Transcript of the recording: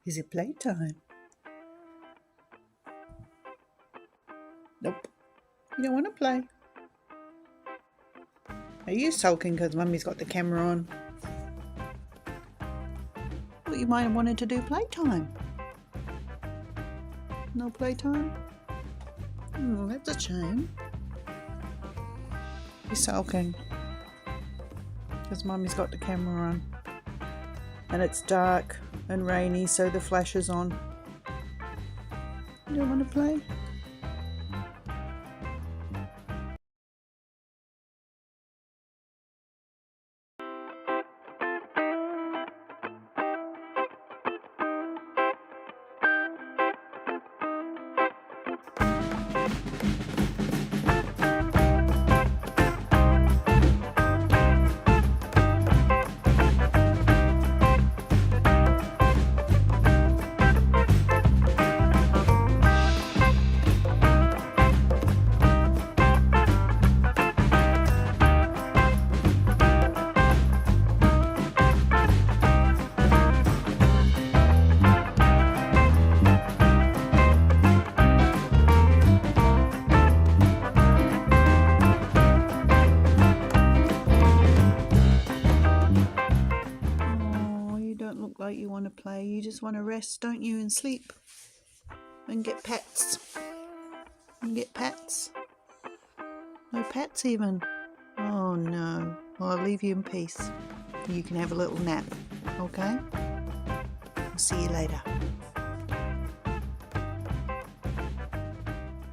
Is it playtime? Nope. You don't want to play. Are you sulking because Mummy's got the camera on? Well, you might have wanted to do playtime. No playtime? Oh, that's a shame. You're sulking because Mummy's got the camera on. And it's dark and rainy, so the flash is on. You don't want to play? Look like you want to play. You just want to rest, don't you, and sleep and get pets no pets even. Oh no. Well, I'll leave you in peace. You can have a little nap, okay? I'll see you later.